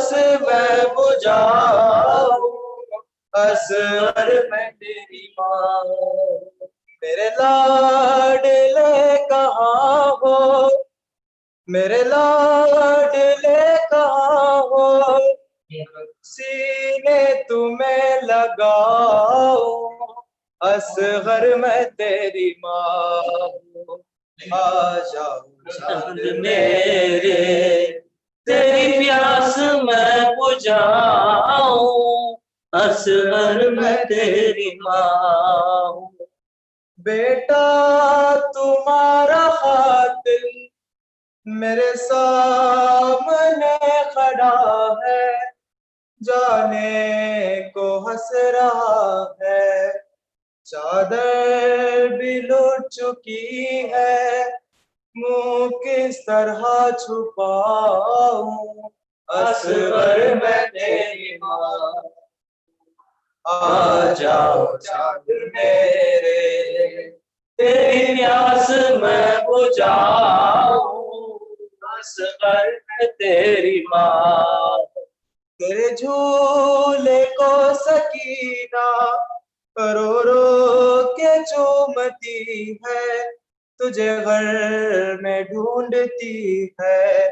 پیاس میں بجھاؤں اصغر میں تیری ماں میرے لاڈلے کہاں ہو میرے لاڈلے کہاں ہو سینے تمہیں لگاؤں اصغر میں تیری ماں ہوں آ جاؤ چاند میرے تیری پیاس میں بجھاؤں اصغر میں تیری ماں ہوں بیٹا تمہارا خاتم میرے سامنے کھڑا ہے جانے کو ہنس رہا ہے چادر بھی لٹ چکی ہے منہ کس طرح چھپاؤں اصغر میں تیری ماں آ جاؤ چاند میرے تیری پیاس میں بجھاؤں اصغر میں تیری ماں تیرے جھولے کو سکینہ رو رو کے چومتی ہے تجھے گھر میں ڈھونڈتی ہے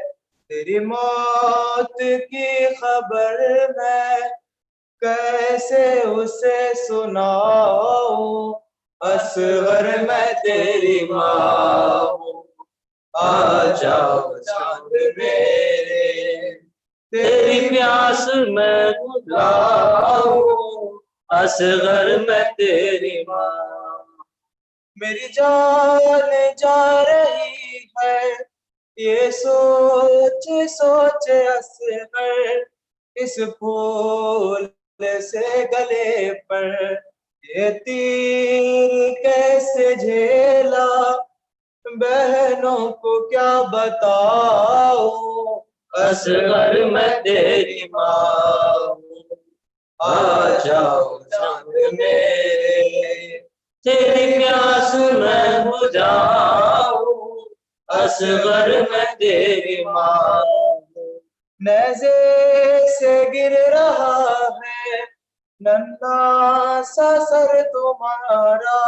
تیری موت کی خبر میں کیسے اسے سناؤں اصغر میں تیری ماں ہوں آ جاؤ چاند میرے تیری پیاس میں بجھاؤں اصغر میں تیری ماں میری جان جا رہی ہے یہ سوچ سوچ اصغر اس پھول سے گلے پر یہ تیر کیسے جھیلا بہنوں کو کیا بتاؤں اصغر میں تیری ماں ہوں آ جاؤ چاند میرے تیری پیاس میں بجھاؤں اصغر میں تیری ماں ہوں نیزے سے گر رہا ہے ننھا سا سر تمہارا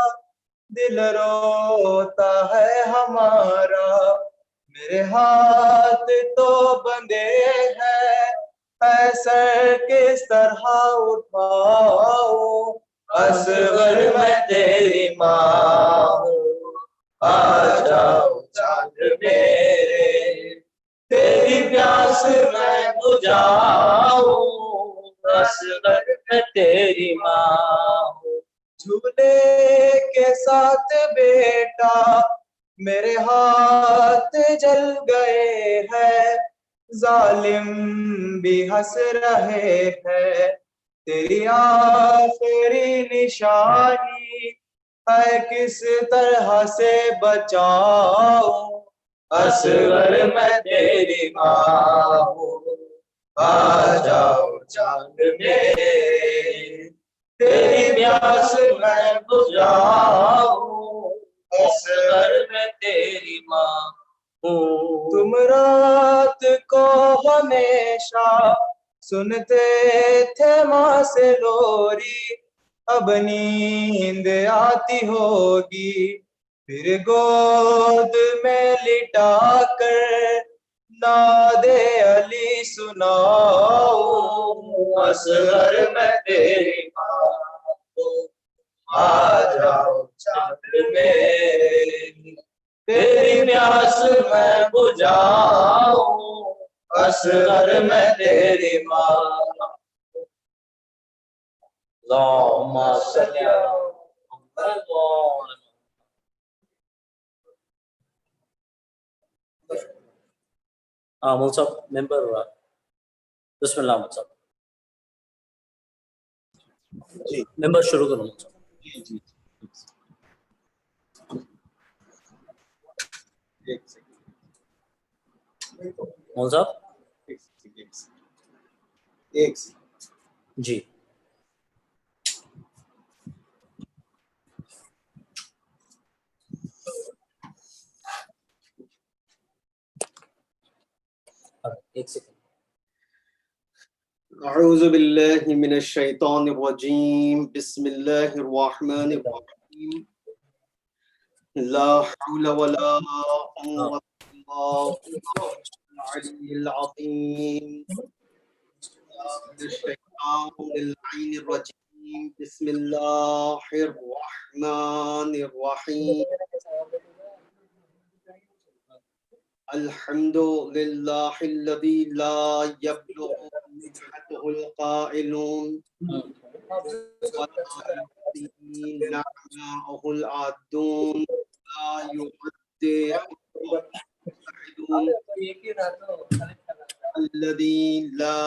دل روتا ہے ہمارا میرے ہاتھ تو بندھے ہیں سر کس طرح اٹھاؤں اصغر میں تیری ماں ہوں آ جاؤ چاند میرے تیری پیاس میں بجھاؤں اصغر میں تیری ماں ہوں جھولے کے ساتھ بیٹا میرے ہاتھ جل گئے ہیں ظالم بھی ہنس رہے ہیں تیری آخری نشانی ہے کس طرح سے بچاؤں اصغر میں تیری ماں ہوں آ جاؤ چاند میرے تیری پیاس میں بجھاؤں اصغر میں تیری ماں ہوں تم رات کو ہمیشہ سنتے تھے ماں سے لوری اب نیند آتی ہوگی پھر گود میں لٹا کر ناد علی سناؤں اصغر میں تیری ماں ہوں آ جاؤ چاند میرے تیری پیاس میں بجھاؤں اصغر میں تیری ماں اللہم صلی علی مول صاحب ممبر بسم اللہ مول صاحب جی ممبر شروع کرو مول صاحب جی جی ایک سیکنڈ مول صاحب ایک جی ایک سیکنڈ أعوذ بالله من الشيطان الرجيم بسم الله الرحمن الرحيم لا حول ولا قوة إلا بالله العلي العظيم من الشيطان اللعين الرجيم بسم الله الرحمن الرحيم الحمد لله الذي لا يبلغ مدحته القائلون ولا يحصي نعماءه العادون لا يعد حقه الذي لا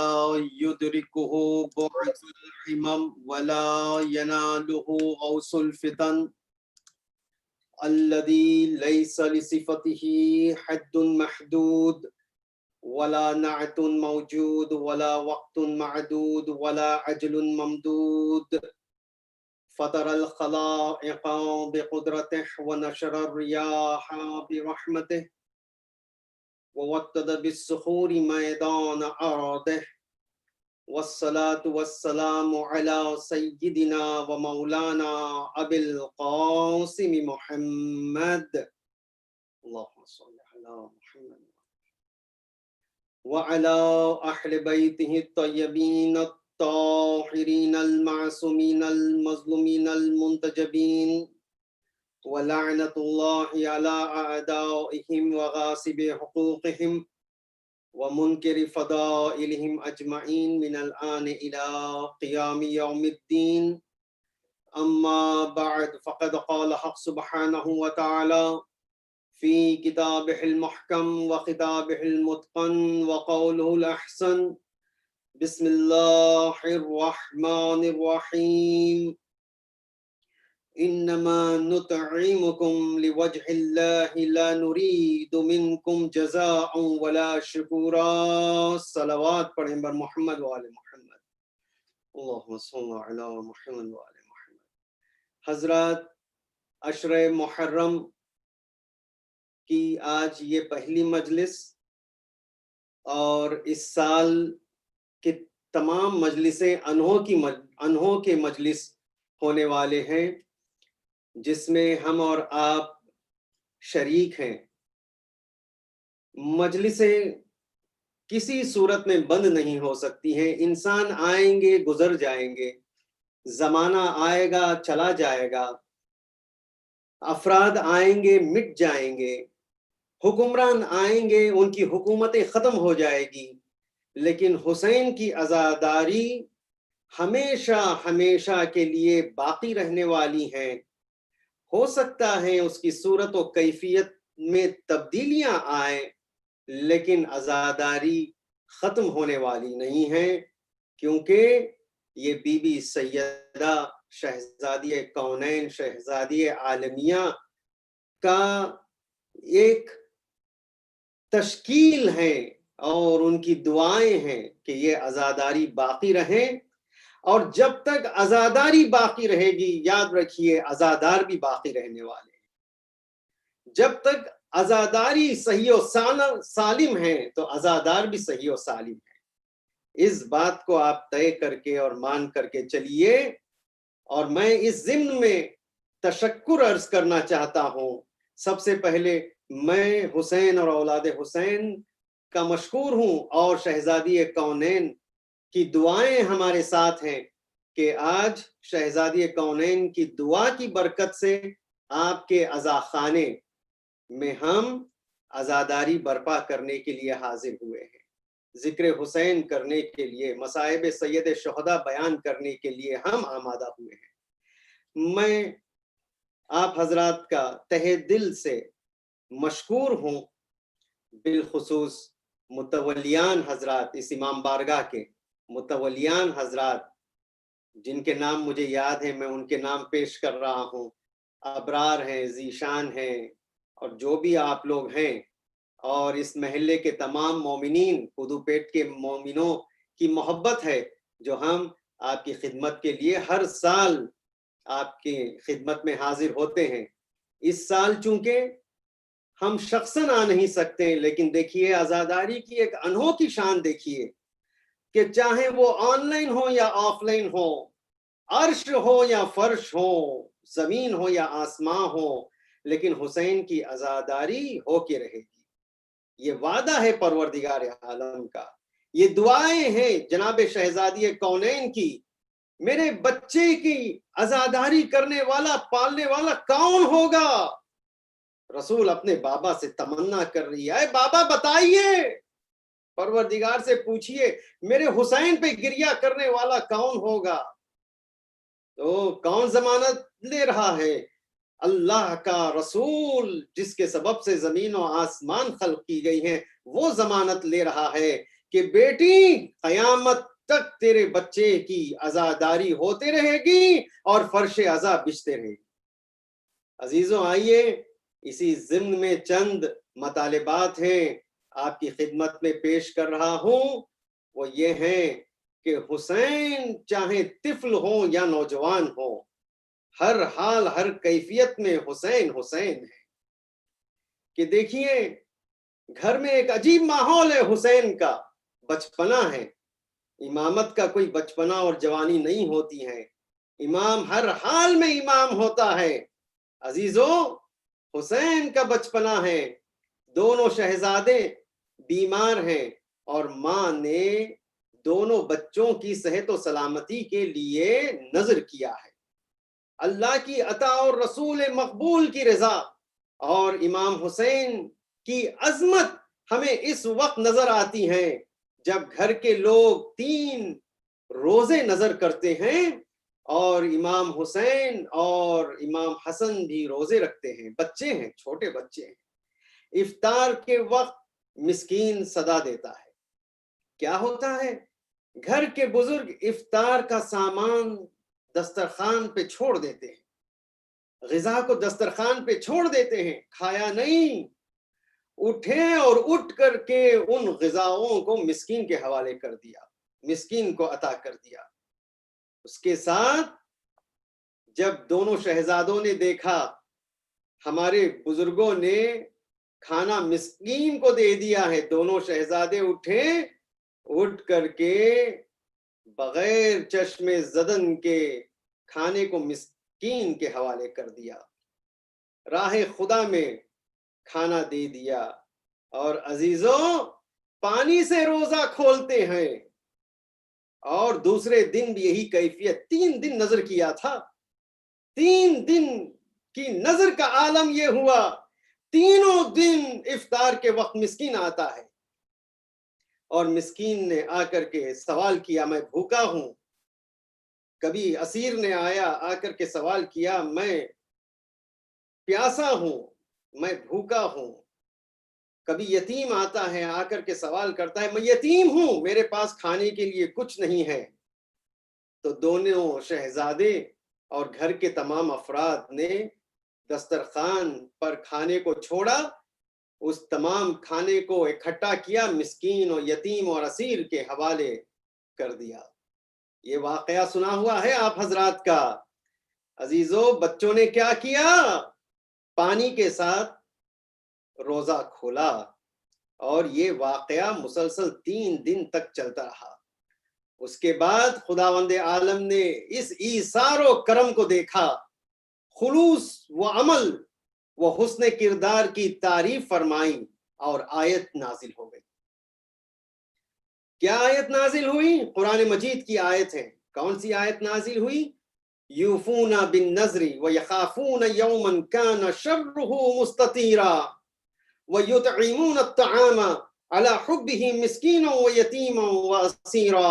يدركه بعد الحمم ولا يناله غوص الفتن الذي ليس لصفته حد محدود ولا نعت موجود ولا وقت معدود ولا عجل ممدود فطر الخلائق بقدرته ونشر الرياح برحمته ووطد بالصخور ميدان أرضه والصلاة والسلام على سيدنا ومولانا أبي القاسم محمد اللهم صل على محمد وعلى أهل بيته الطيبين الطاهرين المعصومين المظلومين المنتجبين ولعنة الله على أعدائهم وغاصب حقوقهم ومنكر فضائلهم أجمعين من الآن إلى قيام يوم الدين أما بعد فقد قال حق سبحانه وتعالى في كتابه المحكم وخطابه المتقن وقوله الأحسن بسم الله الرحمن الرحيم إنما نطعمكم لوجه الله لا نريد منكم جزاء ولا شكورا صلوات پڑھیں بر محمد وآل محمد اللهم صل على محمد وآل محمد. حضرات، عشر محرم کی آج یہ پہلی مجلس اور اس سال کے تمام مجلسیں انہوں کے مجلس ہونے والے ہیں جس میں ہم اور آپ شریک ہیں. مجلسیں کسی صورت میں بند نہیں ہو سکتی ہیں. انسان آئیں گے گزر جائیں گے، زمانہ آئے گا چلا جائے گا، افراد آئیں گے مٹ جائیں گے، حکمران آئیں گے ان کی حکومتیں ختم ہو جائے گی، لیکن حسین کی عزاداری ہمیشہ ہمیشہ کے لیے باقی رہنے والی ہیں. ہو سکتا ہے اس کی صورت و کیفیت میں تبدیلیاں آئیں، لیکن عزاداری ختم ہونے والی نہیں ہے، کیونکہ یہ بی بی سیدہ شہزادی کونین شہزادی عالمیہ کا ایک تشکیل ہے اور ان کی دعائیں ہیں کہ یہ عزاداری باقی رہیں. اور جب تک عزاداری باقی رہے گی یاد رکھیے عزادار بھی باقی رہنے والے ہیں. جب تک عزاداری صحیح و سالم ہے تو عزادار بھی صحیح و سالم ہے. اس بات کو آپ طے کر کے اور مان کر کے چلیے. اور میں اس ضمن میں تشکر عرض کرنا چاہتا ہوں. سب سے پہلے میں حسین اور اولاد حسین کا مشکور ہوں اور شہزادی کونین کی دعائیں ہمارے ساتھ ہیں کہ آج شہزادی کونین کی دعا کی برکت سے آپ کے عزاخانے میں ہم عزاداری برپا کرنے کے لیے حاضر ہوئے ہیں، ذکر حسین کرنے کے لیے، مصائب سید شہداء بیان کرنے کے لیے ہم آمادہ ہوئے ہیں. میں آپ حضرات کا تہہ دل سے مشکور ہوں، بالخصوص متولیان حضرات، اس امام بارگاہ کے متولیان حضرات جن کے نام مجھے یاد ہیں، میں ان کے نام پیش کر رہا ہوں. ابرار ہیں، ذیشان ہیں، اور جو بھی آپ لوگ ہیں، اور اس محلے کے تمام مومنین، پودوپیٹ کے مومنوں کی محبت ہے جو ہم آپ کی خدمت کے لیے ہر سال آپ کی خدمت میں حاضر ہوتے ہیں. اس سال چونکہ ہم شخصاً آ نہیں سکتے، لیکن دیکھیے عزاداری کی ایک انوکھی شان دیکھیے. کہ چاہے وہ آن لائن ہو یا آف لائن ہو، عرش ہو یا فرش ہو، زمین ہو یا آسمان ہو، لیکن حسین کی عزاداری ہو کے رہے گی۔ یہ وعدہ ہے پروردگار عالم کا، یہ دعائیں ہیں جناب شہزادی کونین کی، میرے بچے کی عزاداری کرنے والا، پالنے والا کون ہوگا؟ رسول اپنے بابا سے تمنا کر رہی ہے، اے بابا بتائیے، پروردگار سے پوچھئے میرے حسین پہ گریہ کرنے والا کون ہوگا؟ تو کون ضمانت لے رہا ہے؟ اللہ کا رسول، جس کے سبب سے زمین و آسمان خلق کی گئی ہیں، وہ ضمانت لے رہا ہے کہ بیٹی قیامت تک تیرے بچے کی عزاداری ہوتے رہے گی اور فرش عزا بچھتے رہے گی۔ عزیزوں آئیے، اسی ضمن میں چند مطالبات ہیں آپ کی خدمت میں پیش کر رہا ہوں، وہ یہ ہیں کہ حسین چاہے طفل ہوں یا نوجوان ہوں، ہر حال ہر کیفیت میں حسین حسین ہے۔ کہ دیکھیے گھر میں ایک عجیب ماحول ہے حسین کا، بچپنا ہے، امامت کا کوئی بچپنا اور جوانی نہیں ہوتی ہے، امام ہر حال میں امام ہوتا ہے۔ عزیزوں حسین کا بچپنا ہے، دونوں شہزادے بیمار ہیں اور ماں نے دونوں بچوں کی صحت و سلامتی کے لیے نظر کیا ہے، اللہ کی عطا اور رسول مقبول کی رضا اور امام حسین کی عظمت ہمیں اس وقت نظر آتی ہیں جب گھر کے لوگ 3 روزے نظر کرتے ہیں اور امام حسین اور امام حسن بھی روزے رکھتے ہیں، بچے ہیں، چھوٹے بچے ہیں۔ افطار کے وقت مسکین صدا دیتا ہے، کیا ہوتا ہے؟ گھر کے بزرگ افطار کا سامان دسترخوان پہ چھوڑ دیتے ہیں، غذا کو دسترخوان پہ چھوڑ دیتے ہیں، کھایا نہیں، اٹھے اور اٹھ کر کے ان غذاؤں کو مسکین کے حوالے کر دیا، مسکین کو عطا کر دیا۔ اس کے ساتھ جب دونوں شہزادوں نے دیکھا ہمارے بزرگوں نے کھانا مسکین کو دے دیا ہے، دونوں شہزادے اٹھے، اٹھ کر کے بغیر چشم زدن کے کھانے کو مسکین کے حوالے کر دیا، راہ خدا میں کھانا دے دیا۔ اور عزیزوں پانی سے روزہ کھولتے ہیں اور دوسرے دن بھی یہی کیفیت، 3 دن نظر کیا تھا، 3 دن کی نظر کا عالم یہ ہوا، تینوں دن افطار کے وقت مسکین آتا ہے اور مسکین نے آ کر کے سوال کیا میں بھوکا ہوں، کبھی اسیر نے آیا آ کر کے سوال کیا میں پیاسا ہوں، میں بھوکا ہوں، کبھی یتیم آتا ہے آ کر کے سوال کرتا ہے میں یتیم ہوں، میرے پاس کھانے کے لیے کچھ نہیں ہے۔ تو دونوں شہزادے اور گھر کے تمام افراد نے دسترخوان پر کھانے کو چھوڑا، اس تمام کھانے کو اکٹھا کیا، مسکین اور یتیم اور اسیر کے حوالے کر دیا۔ یہ واقعہ سنا ہوا ہے آپ حضرات کا۔ عزیزوں بچوں نے کیا کیا؟ پانی کے ساتھ روزہ کھولا اور یہ واقعہ مسلسل 3 دن تک چلتا رہا۔ اس کے بعد خداوند عالم نے اس ایثار و کرم کو دیکھا، خلوص و عمل و حسن کردار کی تعریف فرمائی اور آیت نازل ہو گئی۔ کیا آیت نازل ہوئی؟ قرآن مجید کی آیت ہے۔ کون سی آیت نازل ہوئی؟ یوفون بالنذر ویخافون یوما کان شرہ مستطیرا ویطعمون الطعام على حبه مسکینا ویتیما واسیرا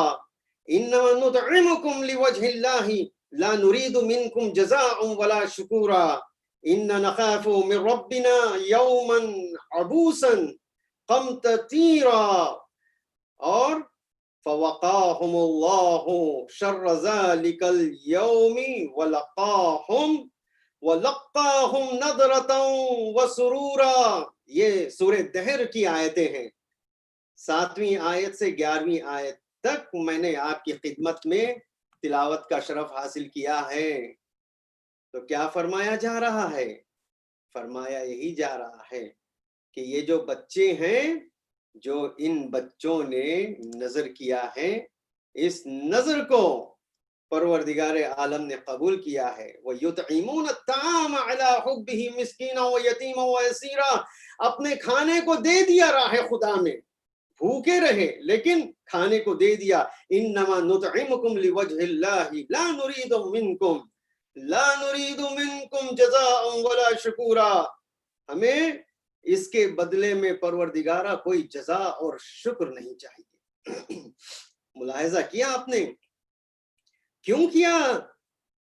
انما نطعمکم لوجه اللہ لا نريد منكم جزاء ولا شکورا ان نخاف من ربنا یوما عبوسا قمطريرا اور فوقاهم اللہ شر ذلك اليوم ولقاهم نضرة وسرورا۔ یہ سورہ دہر کی آیتیں ہیں، 7ویں آیت سے 11ویں آیت تک میں نے آپ کی خدمت میں تلاوت کا شرف حاصل کیا ہے۔ تو کیا فرمایا جا رہا ہے؟ فرمایا یہی جا رہا ہے کہ یہ جو بچے ہیں جو ان بچوں نے نظر کیا ہے اس نظر کو پروردگار عالم نے قبول کیا ہے. وَيُطْعِمُونَ الطَّعَامَ عَلَىٰ حُبِّهِ مِسْكِينًا وَيَتِيمًا وَأَسِيرًا. اپنے کھانے کو دے دیا راہ خدا میں, بھوکے رہے لیکن کھانے کو دے دیا. انما نطعمکم لوجہ اللہ لا نرید منکم جزاء ولا شکورا. ہمیں اس کے بدلے میں پروردگارہ کوئی جزا اور شکر نہیں چاہیے. ملاحظہ کیا آپ نے کیوں کیا؟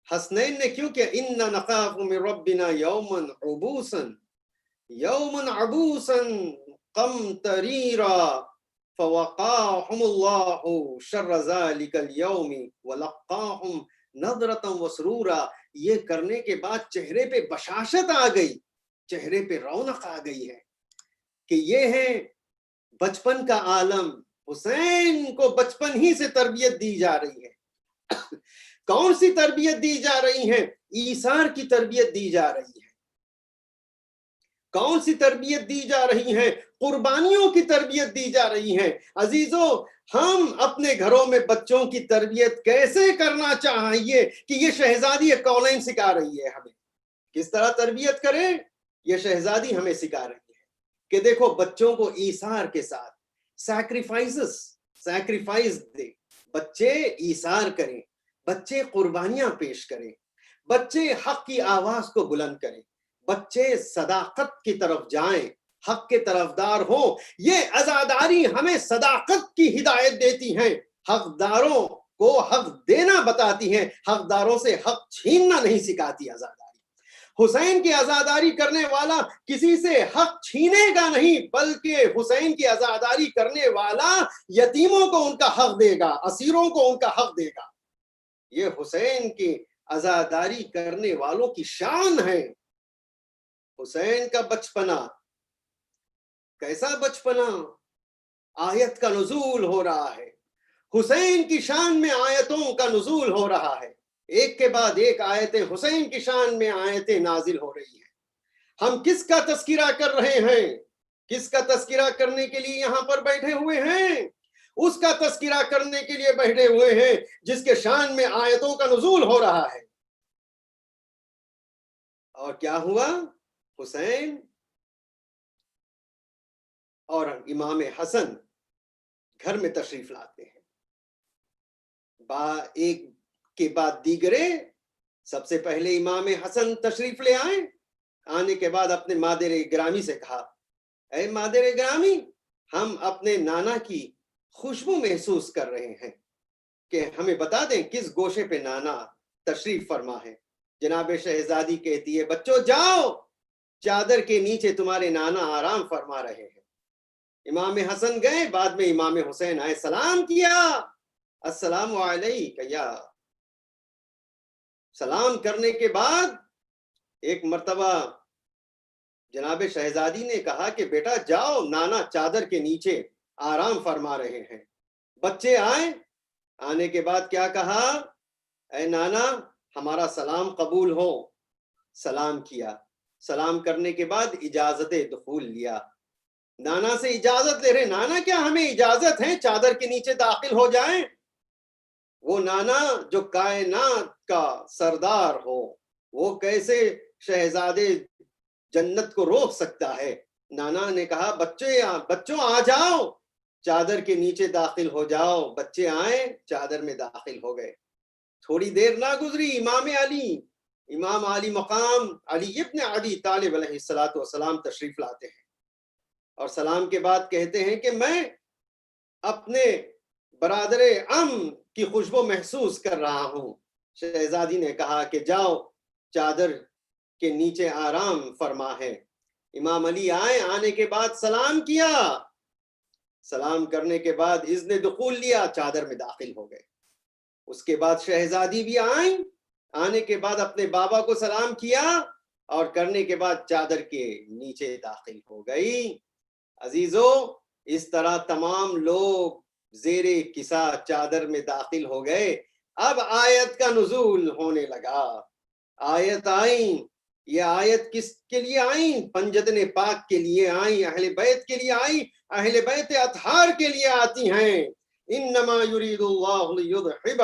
حسنین نے کیوں کیا؟ اِنَّا نَخَافُ مِن رَبِّنَا يَوْمًا عَبُوسًا قَمْطَرِيرًا فَوَقَاهُمُ اللَّهُ شَرَّ ذَلِكَ الْيَوْمِ وَلَقَّاهُمْ نَضْرَةً وَسُرُورًا. یہ کرنے کے بعد چہرے پہ بشاشت آ گئی, چہرے پہ رونق آ گئی ہے کہ یہ ہے بچپن کا عالم. حسین کو بچپن ہی سے تربیت دی جا رہی ہے. کون سی تربیت دی جا رہی ہے؟ ایثار کی تربیت دی جا رہی ہے. کون سی تربیت دی جا رہی ہے؟ قربانیوں کی تربیت دی جا رہی ہے. عزیزوں, ہم اپنے گھروں میں بچوں کی تربیت کیسے کرنا چاہیے کہ یہ شہزادی کولین سکھا رہی ہے ہمیں کس طرح تربیت کریں. یہ شہزادی ہمیں سکھا رہی ہے کہ دیکھو بچوں کو ایثار کے ساتھ سیکریفائز دے, بچے ایثار کریں, بچے قربانیاں پیش کریں, بچے حق کی آواز کو بلند کریں, بچے صداقت کی طرف جائیں, حق کے طرفدار ہوں. یہ عزاداری ہمیں صداقت کی ہدایت دیتی ہیں, حقداروں کو حق دینا بتاتی ہیں, حقداروں سے حق چھیننا نہیں سکھاتی عزاداری. حسین کی عزاداری کرنے والا کسی سے حق چھینے گا نہیں, بلکہ حسین کی عزاداری کرنے والا یتیموں کو ان کا حق دے گا, اسیروں کو ان کا حق دے گا. یہ حسین کی عزاداری کرنے والوں کی شان ہے. حسین کا بچپنا کیسا بچپنا؟ آیت کا نزول ہو رہا ہے, حسین کی شان میں آیتوں کا نزول ہو رہا ہے, ایک کے بعد ایک آیتیں حسین کی شان میں آیتیں نازل ہو رہی ہیں. ہم کس کا تذکرہ کر رہے ہیں؟ کس کا تذکرہ کرنے کے لیے یہاں پر بیٹھے ہوئے ہیں؟ اس کا تذکرہ کرنے کے لیے بیٹھے ہوئے ہیں جس کے شان میں آیتوں کا نزول ہو رہا ہے. اور کیا ہوا؟ حسین اور امام حسن گھر میں تشریف لاتے ہیں, ایک کے بعد دیگرے. سب سے پہلے امام حسن تشریف لے آئے, آنے کے بعد اپنے مادر گرامی سے کہا, اے مادر گرامی, ہم اپنے نانا کی خوشبو محسوس کر رہے ہیں کہ ہمیں بتا دیں کس گوشے پہ نانا تشریف فرما ہے. جناب شہزادی کہتی ہے, بچوں جاؤ, چادر کے نیچے تمہارے نانا آرام فرما رہے ہیں. امام حسن گئے, بعد میں امام حسین آئے, سلام کیا, السلام علیکم. یا سلام کرنے کے بعد ایک مرتبہ جناب شہزادی نے کہا کہ بیٹا جاؤ, نانا چادر کے نیچے آرام فرما رہے ہیں. بچے آئے, آنے کے بعد کیا کہا, اے نانا ہمارا سلام قبول ہو. سلام کیا, سلام کرنے کے بعد اجازت دخول لیا, نانا سے اجازت لے رہے. نانا کیا ہمیں اجازت ہے چادر کے نیچے داخل ہو جائیں؟ وہ نانا جو کائنات کا سردار ہو, وہ کیسے شہزادے جنت کو روک سکتا ہے؟ نانا نے کہا بچوں آ جاؤ, چادر کے نیچے داخل ہو جاؤ. بچے آئے, چادر میں داخل ہو گئے. تھوڑی دیر نہ گزری, امام علی مقام علی ابن ابی طالب علیہ السلام تشریف لاتے ہیں اور سلام کے بعد کہتے ہیں کہ میں اپنے برادر کی خوشبو محسوس کر رہا ہوں. شہزادی نے کہا کہ جاؤ, چادر کے نیچے آرام فرما ہے. امام علی آئے, آنے کے بعد سلام کیا, سلام کرنے کے بعد اذن دخول لیا, چادر میں داخل ہو گئے. اس کے بعد شہزادی بھی آئیں, آنے کے بعد اپنے بابا کو سلام کیا اور کرنے کے بعد چادر کے نیچے داخل ہو گئی. عزیزو, اس طرح تمام لوگ زیر کسا چادر میں داخل ہو گئے. اب آیت کا نزول ہونے لگا, آیت آئیں یہ آیت کس کے لیے آئی؟ پنجتن پاک کے لیے آئی، اہل بیت کے لیے آئی، اہل بیت اطہار کے لیے آتی ہیں۔ انما یرید اللہ لیذھب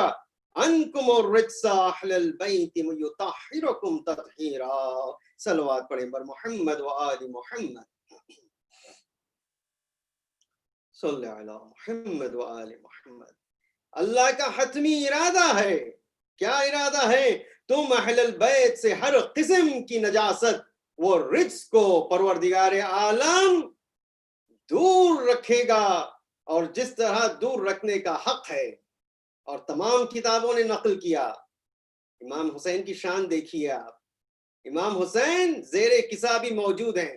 عنکم الرجس اہل البیت ویطہرکم تطہیرا۔ صلوات پڑھیں بر محمد و آل محمد، صلی علی محمد و آل محمد۔ اللہ کا حتمی ارادہ ہے۔ کیا ارادہ ہے؟ تم اہل البیت سے ہر قسم کی نجاست و رجس کو پروردگار عالم دور رکھے گا، اور جس طرح دور رکھنے کا حق ہے۔ اور تمام کتابوں نے نقل کیا۔ امام حسین کی شان دیکھیے آپ، امام حسین زیر کسا بھی موجود ہیں،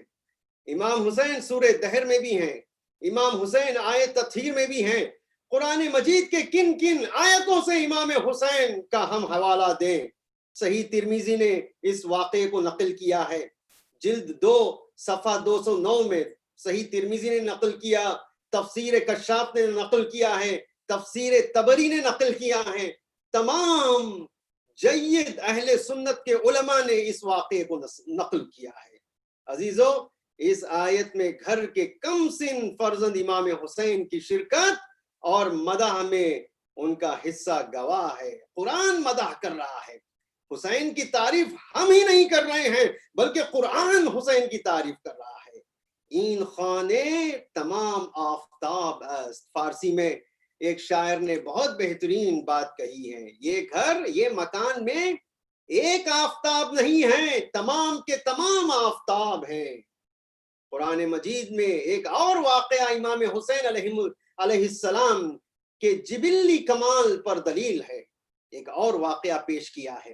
امام حسین سورہ دہر میں بھی ہیں، امام حسین آیت تطہیر میں بھی ہیں۔ قرآن مجید کے کن کن آیتوں سے امام حسین کا ہم حوالہ دیں؟ صحیح ترمذی نے اس واقعے کو نقل کیا ہے، جلد 2 صفحہ 209 میں صحیح ترمذی نے نقل کیا، تفسیر کشاف نے نقل کیا ہے، تفسیر طبری نے نقل کیا ہے، تمام جید اہل سنت کے علماء نے اس واقعے کو نقل کیا ہے۔ عزیزو، اس آیت میں گھر کے کم سن فرزند امام حسین کی شرکت اور مدح میں ان کا حصہ گواہ ہے۔ قرآن مدح کر رہا ہے، حسین کی تعریف ہم ہی نہیں کر رہے ہیں بلکہ قرآن حسین کی تعریف کر رہا ہے۔ این خانے تمام آفتاب است، فارسی میں ایک شاعر نے بہت بہترین بات کہی ہے، یہ گھر، یہ مکان میں ایک آفتاب نہیں ہے، تمام کے تمام آفتاب ہیں۔ قرآن مجید میں ایک اور واقعہ امام حسین علیہ السلام کے جبلی کمال پر دلیل ہے، ایک اور واقعہ پیش کیا ہے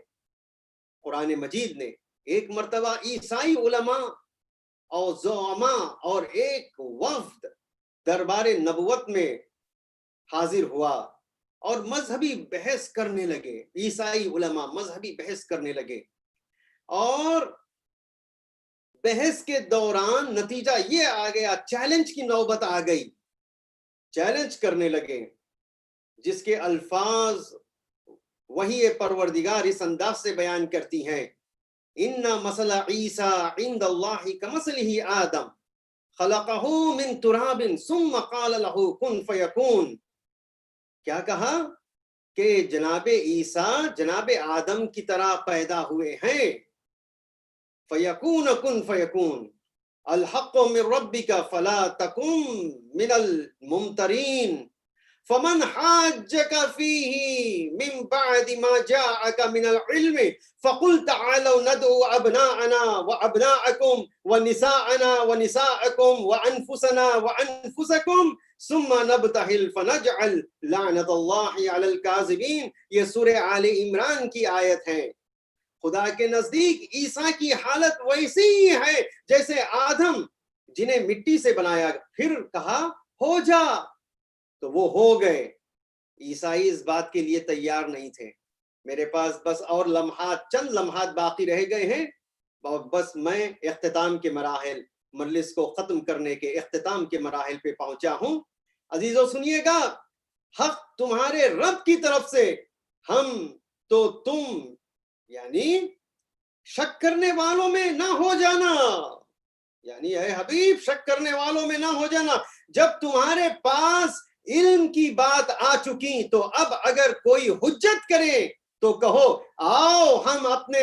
قرآن مجید نے۔ ایک مرتبہ عیسائی علماء اور زعماء اور ایک وفد دربار نبوت میں حاضر ہوا اور مذہبی بحث کرنے لگے، عیسائی علماء مذہبی بحث کرنے لگے، اور بحث کے دوران نتیجہ یہ آ گیا، چیلنج کی نوبت آ گئی، چیلنج کرنے لگے، جس کے الفاظ وحی پروردگار اس انداز سے بیان کرتی ہیں: ان مثل عیسیٰ عند اللہ کمثلہ آدم خلقہ من تراب ثم قال له کن فیکون۔ کیا کہا کہ جناب عیسیٰ جناب آدم کی طرح پیدا ہوئے ہیں، فیکون کن فیکون، الحق من ربک فلا تکن من الممترین، فمن حاجک فیہ من بعد ما جاءک من العلم فقل تعالوا ندعو ابناءنا وابناءکم ونساءنا ونساءکم وانفسنا وانفسکم ثم نبتہل فنجعل لعنت اللہ علی الکاذبین۔ یہ سورہ آل عمران کی آیت ہے۔ خدا کے نزدیک عیسیٰ کی حالت ویسی ہی ہے جیسے آدم، جنہیں مٹی سے بنایا، پھر کہا ہو جا تو وہ ہو گئے۔ عیسائی اس بات کے لیے تیار نہیں تھے۔ میرے پاس بس اور لمحات، چند لمحات باقی رہ گئے ہیں، بس میں اختتام کے مراحل، مجلس کو ختم کرنے کے اختتام کے مراحل پہ پہنچا ہوں۔ عزیزو سنیے گا، حق تمہارے رب کی طرف سے، ہم تو تم یعنی شک کرنے والوں میں نہ ہو جانا، یعنی اے حبیب شک کرنے والوں میں نہ ہو جانا۔ جب تمہارے پاس علم کی بات آ چکی تو اب اگر کوئی حجت کرے تو کہو آؤ ہم اپنے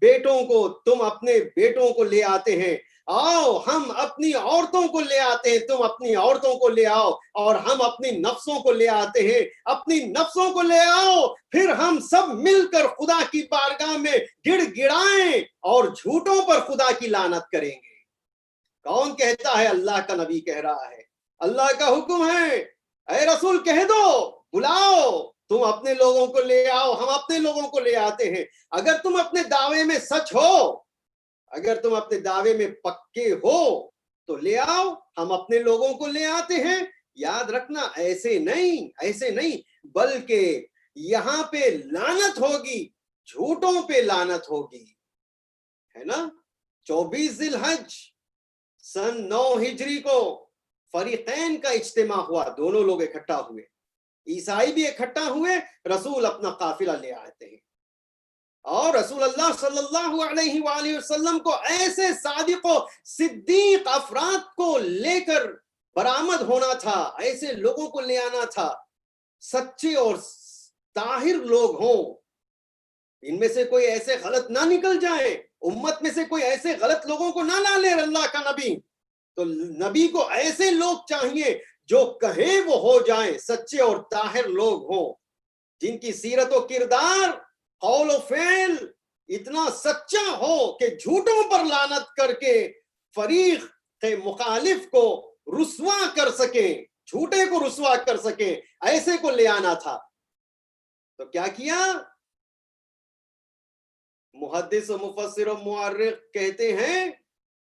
بیٹوں کو، تم اپنے بیٹوں کو لے آتے ہیں، آؤ ہم اپنی عورتوں کو لے آتے ہیں، تم اپنی عورتوں کو لے آؤ، اور ہم اپنی نفسوں کو لے آتے ہیں، اپنی نفسوں کو لے آؤ، پھر ہم سب مل کر خدا کی بارگاہ میں گڑ گڑائیں اور جھوٹوں پر خدا کی لعنت کریں گے۔ کون کہتا ہے؟ اللہ کا نبی کہہ رہا ہے، اللہ کا حکم ہے، اے رسول کہہ دو، بلاؤ، تم اپنے لوگوں کو لے آؤ، ہم اپنے لوگوں کو لے آتے ہیں۔ اگر تم اپنے دعوے میں سچ ہو، اگر تم اپنے دعوے میں پکے ہو تو لے آؤ، ہم اپنے لوگوں کو لے آتے ہیں۔ یاد رکھنا، ایسے نہیں بلکہ یہاں پہ لعنت ہوگی، جھوٹوں پہ لعنت ہوگی، ہے نا۔ 24 ذی الحج سن 9 ہجری کو فریقین کا اجتماع ہوا، دونوں لوگ اکٹھا ہوئے، عیسائی بھی اکٹھا ہوئے، رسول اپنا قافلہ لے آتے ہیں، اور رسول اللہ صلی اللہ علیہ وآلہ وسلم کو ایسے صادق و صدیق افراد کو لے کر برآمد ہونا تھا، ایسے لوگوں کو لے آنا تھا، سچے اور طاہر لوگ ہوں، ان میں سے کوئی ایسے غلط نہ نکل جائیں، امت میں سے کوئی ایسے غلط لوگوں کو نہ لا لے اللہ کا نبی۔ تو نبی کو ایسے لوگ چاہیے جو کہیں وہ ہو جائیں، سچے اور طاہر لوگ ہوں، جن کی سیرت و کردار، قول و فعل اتنا سچا ہو کہ جھوٹوں پر لعنت کر کے فریق مخالف کو رسوا کر سکیں، جھوٹے کو رسوا کر سکیں، ایسے کو لے آنا تھا۔ تو کیا کیا؟ محدث و مفسر و معرخ کہتے ہیں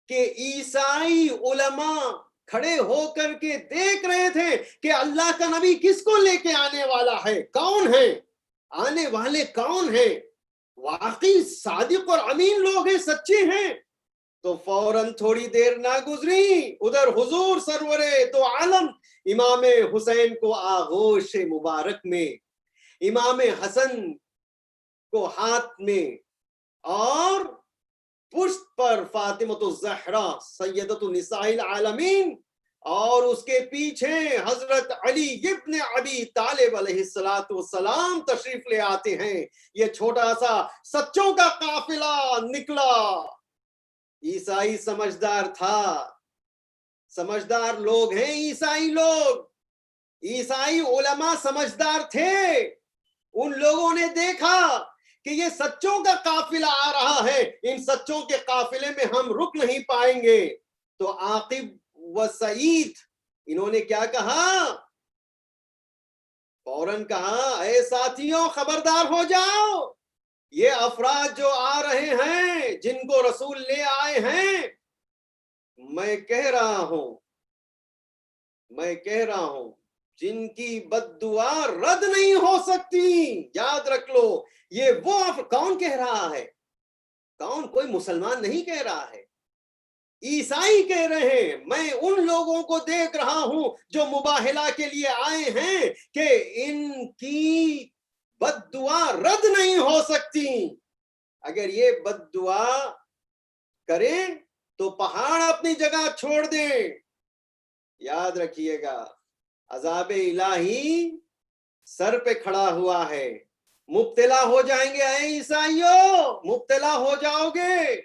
کہ عیسائی علماء کھڑے ہو کر کے دیکھ رہے تھے کہ اللہ کا نبی کس کو لے کے آنے والا ہے، کون ہے، آنے والے کون ہیں، واقعی صادق اور امین لوگ ہیں، سچے ہیں۔ تو فوراً تھوڑی دیر نہ گزری، ادھر حضور سرور دو عالم امام حسین کو آغوش مبارک میں، امام حسن کو ہاتھ میں، اور پشت پر فاطمۃ الزہرا سیدۃ النساء العالمین، اور اس کے پیچھے حضرت علی ابن ابی طالب علیہ السلام تشریف لے آتے ہیں۔ یہ چھوٹا سا سچوں کا قافلہ نکلا۔ عیسائی سمجھدار تھا، سمجھدار لوگ ہیں عیسائی لوگ، عیسائی علماء سمجھدار تھے۔ ان لوگوں نے دیکھا کہ یہ سچوں کا قافلہ آ رہا ہے، ان سچوں کے قافلے میں ہم رک نہیں پائیں گے۔ تو عاقب و سعید انہوں نے کیا کہا؟ فوراً کہا اے ساتھیوں خبردار ہو جاؤ، یہ افراد جو آ رہے ہیں، جن کو رسول لے آئے ہیں، میں کہہ رہا ہوں جن کی بد دعا رد نہیں ہو سکتی۔ یاد رکھ لو، یہ وہ کون کہہ رہا ہے؟ کون؟ کوئی مسلمان نہیں کہہ رہا ہے، عیسائی کہہ رہے ہیں۔ میں ان لوگوں کو دیکھ رہا ہوں جو مباہلہ کے لیے آئے ہیں کہ ان کی بد دعا رد نہیں ہو سکتی، اگر یہ بد دعا کریں تو پہاڑ اپنی جگہ چھوڑ دیں۔ یاد رکھیے گا، عذاب الہی سر پہ کھڑا ہوا ہے، مبتلا ہو جائیں گے۔ اے عیسائیوں مبتلا ہو جاؤ گے۔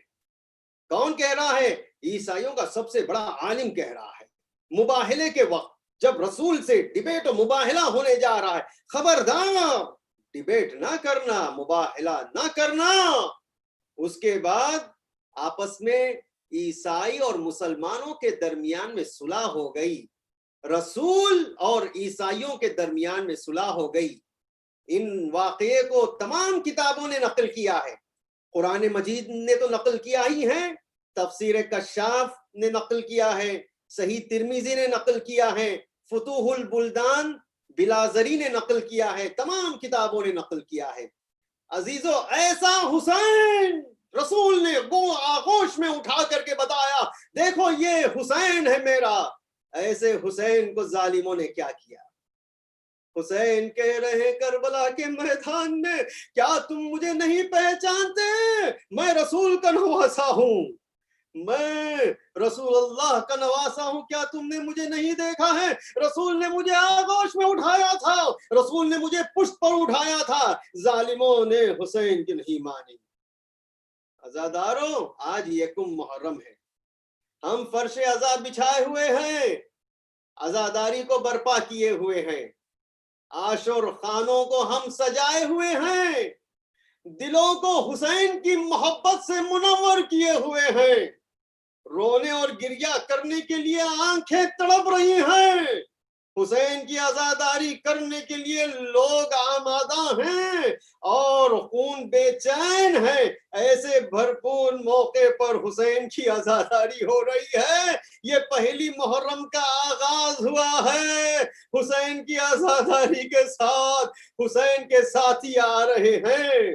کون کہہ رہا ہے؟ عیسائیوں کا سب سے بڑا عالم کہہ رہا ہے، مباہلے کے وقت جب رسول سے ڈیبیٹ و مباہلہ ہونے جا رہا ہے، خبردار ڈیبیٹ نہ کرنا، مباہلہ نہ کرنا۔ اس کے بعد آپس میں عیسائی اور مسلمانوں کے درمیان میں صلح ہو گئی، رسول اور عیسائیوں کے درمیان میں صلح ہو گئی۔ ان واقعے کو تمام کتابوں نے نقل کیا ہے، قرآن مجید نے تو نقل کیا ہی ہے، تفسیر کشاف نے نقل کیا ہے، صحیح ترمذی نے نقل کیا ہے، فتوح البلدان بلازری نے نقل کیا ہے، تمام کتابوں نے نقل کیا ہے۔ عزیزو، ایسا حسین رسول نے وہ آغوش میں اٹھا کر کے بتایا، دیکھو یہ حسین ہے میرا۔ ایسے حسین کو ظالموں نے کیا کیا؟ حسین کہہ رہے ہیں کربلا کے میدان میں، کیا تم مجھے نہیں پہچانتے؟ میں رسول کا نواسا ہوں، میں رسول اللہ کا نواسا ہوں، کیا تم نے مجھے نہیں دیکھا ہے؟ رسول نے مجھے آغوش میں اٹھایا تھا، رسول نے مجھے پشت پر اٹھایا تھا۔ ظالموں نے حسین کی نہیں مانی۔ عزاداروں، آج یکم محرم ہے، ہم فرش عزا بچھائے ہوئے ہیں، عزاداری کو برپا کیے ہوئے ہیں، عاشور خانوں کو ہم سجائے ہوئے ہیں، دلوں کو حسین کی محبت سے منور کیے ہوئے ہیں، رونے اور گریہ کرنے کے لیے آنکھیں تڑپ رہی ہیں، حسین کی عزاداری کرنے کے لیے لوگ آمادہ ہیں اور خون بے چین ہے۔ ایسے بھرپور موقع پر حسین کی عزاداری ہو رہی ہے۔ یہ پہلی محرم کا آغاز ہوا ہے، حسین کی عزاداری کے ساتھ حسین کے ساتھی آ رہے ہیں۔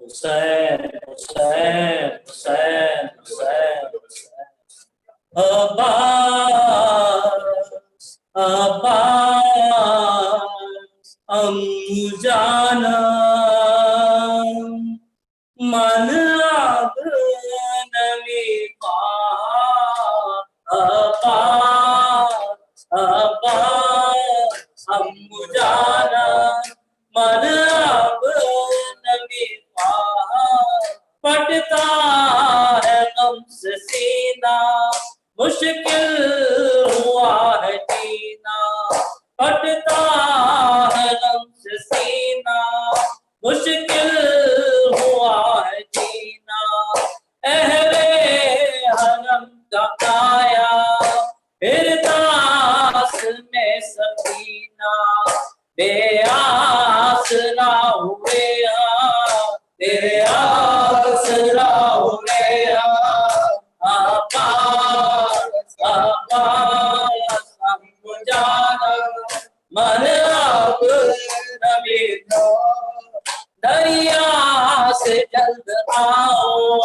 حسین حسین حسین حسین عباس عباس امو جانا من اب نمی عباس عباس امو جانا من اب نمی پٹتا ہے غم سے سینہ مشکل ہوا ہے جینا پٹتا ہے غم سے سینہ مشکل ہوا ہے جینا اہل حرم کا آیا پھر داس میں سکینہ بے آسرا ہوئے تیرے آسرا ہوئے عباس عباس ہم جانا من اب نبی دریا سے جلد آؤ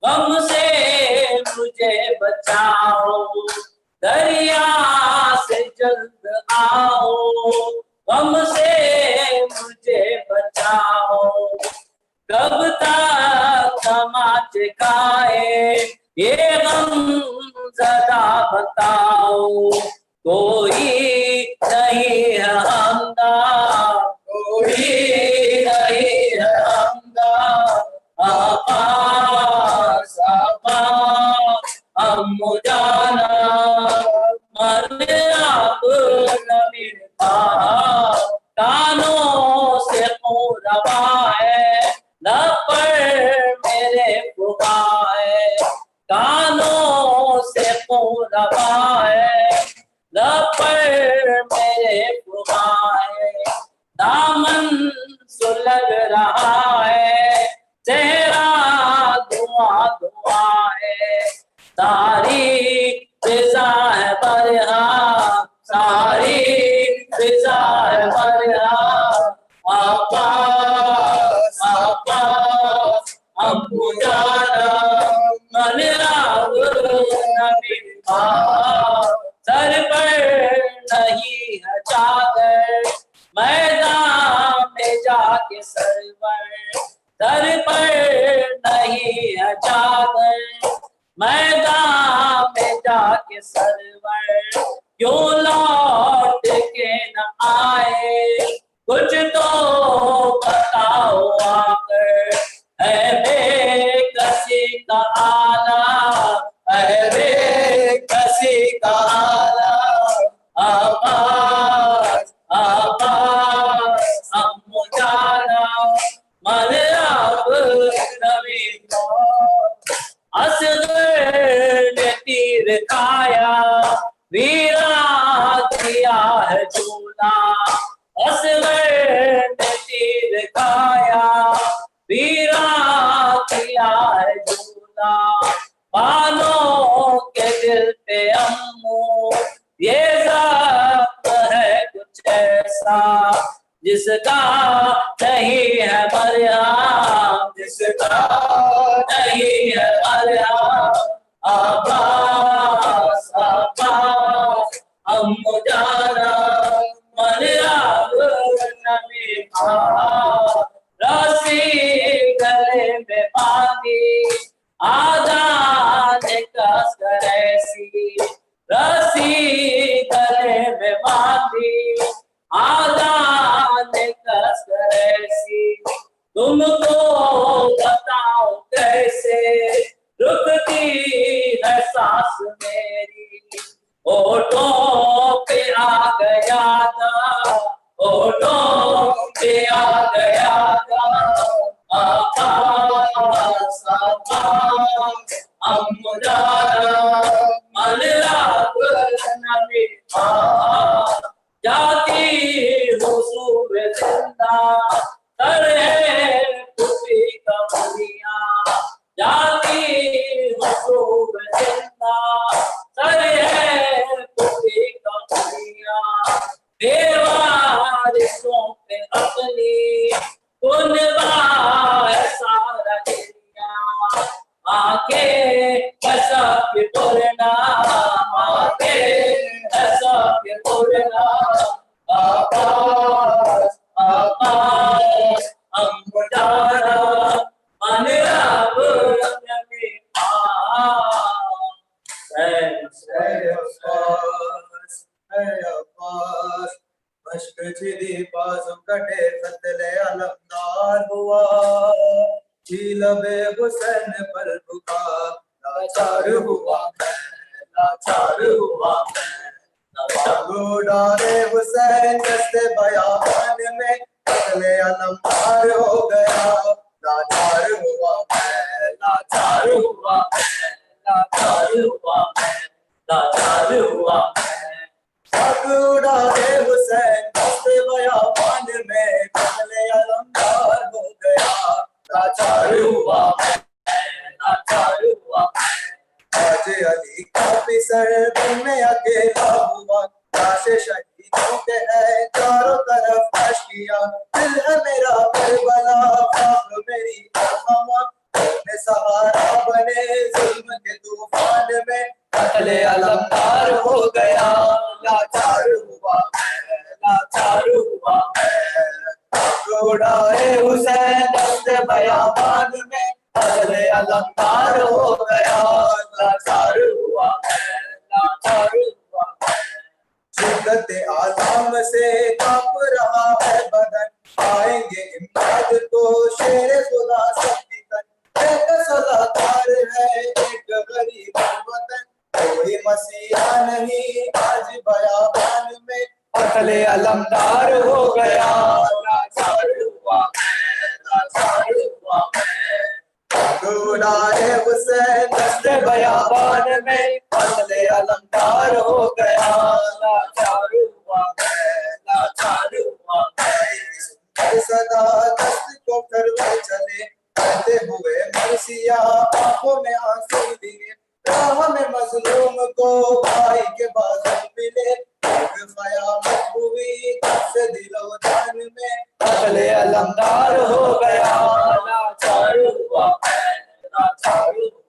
غم سے مجھے بچاؤ دریا سے جلد آؤ غم سے مجھے بچاؤ کب تک تماچے کھائے یہ غم زدہ بتاؤ کوئی نہیں ہے ہمدار کوئی نہیں ہے ہمدار عباس عباس امو جانا من اب نمی کانوں سے خون روا ہے لب پر میرے خدا ہے کانوں سے خون روا ہے لب پر میرے خدا ہے دامن سلگ رہا ہے چہرہ دعا دعا ہے ساری فضا ہے برہاں ساری فضا ہے برہاں عباس عباس امو جانا من اب نمی سر پر نہیں ہے چادر میدان میں جا کے سرور سر پر نہیں ہے چادر میدان میں جا کے سرور کیوں لوٹ کے نہ آئے کچھ تو بتاؤ آ کر اے بے کسی کا آلہ اے بے کسی کا آلہ عباس عباس امو جانا من اب نمی اصغر نے تیر کھایا ویرا کیا ہے جھولا اصغر نے تیر کھایا ویرا کیا ہے جھولا بالوں کے دل پہ امو یہ ضبط ہے کچھ ایسا جس کا نہیں ہے مرہم جس کا نہیں ہے مرہم عباس عباس امو جانا من اب نمی رسی گلے میں باندھی آدھا نے کس کر ایسی رسی گلے میں باندھی آدھا نے کس کر ایسی تم کو بتاؤ کیسے رکتی ہے سانس میری ہوٹوں پہ آ گیا تھا ہوٹوں پہ آ گیا تھا عباس عباس امو جانا من اب نمی جاتی حضور زندہ تر ہے پھوپھی کمریاں جاتی حضور زندہ تر ہے پھوپھی کمریاں دیواروں پہ اپنی کنوا ایسا المدار ہوا جی لبے حسین پر بکا لاچار ہوا لاچار ہوا ڈارے حسین دستے بیان میں قتل علمدار ہو گیا لاچار ہوا لاچار ہوا لاچار ہوا لاچار ہوا ڈارے حسین دستے بیان میں قتل علمدار ہو گیا لاچار ہوا لاچار ہوا آج علی کا پسر دن میں اکیلا ہوا لاش شہیدوں کے ہے چاروں طرف اشکیاں دل ہے میرا کربلا فخر میری ارحمہ اپنے سہارا بنے ظلم کے طوفان میں قتل علمدار ہو گیا لاچار ہوا لاچار ہوا ڈارے حسین دست بیابان میں قتل علمدار ہو گیا لاچار ہوا لاچار ہوا شدت آلام سے کانپ رہا ہے بدن آئیں گے امداد کو شیر خدا سختی کن ایک صداکار ہے ایک غریب وطن کوئی مسیحا نہیں آج بیابان میں قتل علمدار ہو گیا لاچار ہوا لاچار ہوا ڈارے حسین دست بیابان میں قتل علمدار ہو گیا لاچار ہوا لاچار ہوا صدا دست کو کروے چلے کہتے ہوئے مرثیہ آنکھوں میں آنسو لیے راہ میں مظلوم کو بھائی کے بازو ملے ایک قیامت ہوئی تب سے دل و جان میں قتل علمدار ہو گیا لاچار ہوا لاچار ہوا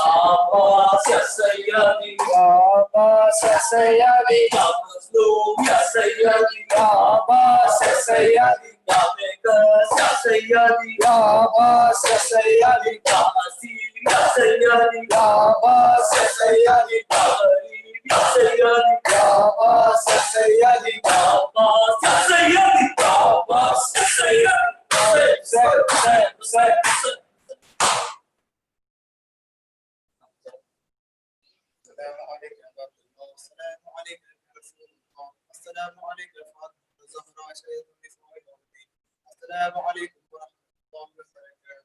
عباس یا سیدی عباس یا سیدی یا مظلوم یا سیدی عباس یا سیدی یا بیکس یا سیدی عباس یا سیدی یا اسیر یا سیدی عباس یا سیدی یا غریب یا سیدی عباس یا سیدی عباس یا سیدی عباس یا سیدی السلام علیکم السلام علیکم رسول اللہ السلام علیکم فاطمہ الزہرا شہید النساء والدین السلام علیکم ورحمۃ اللہ وبرکاتہ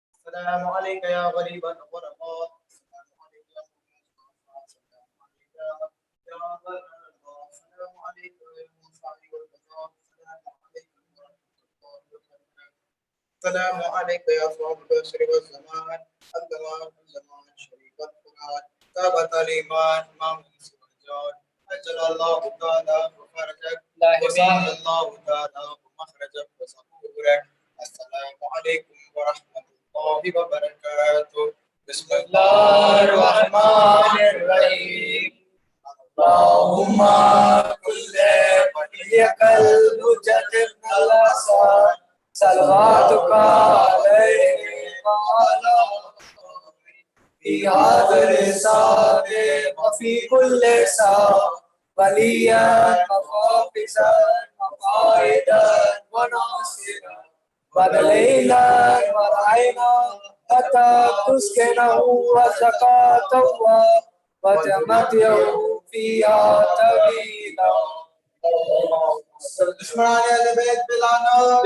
السلام علیکم یا غریب الغرباء السلام علیکم یا السلام علیکم یا المصعب والبقاء السلام علیکم یا صاحب البشر والزمان الزمان الزمان شریف القرآن ثابت الإيمان إمام السجاد أجل الله تعالى وفرجك وسهل الله تعالى ومخرجك وصبورك السلام عليكم ورحمة الله وبركاته بسم الله الرحمن الرحيم اللهم كل وليك المجدد الأسان صلواتك عليه وعلى في هذا الإرسال وفي كل ساعة وليا وحافظا وقائدا وناصرا ودليلا ورعينا حتى تسكنه وزكاة وتمتعه فيها طويلا دشمنان اہل بیت پلانا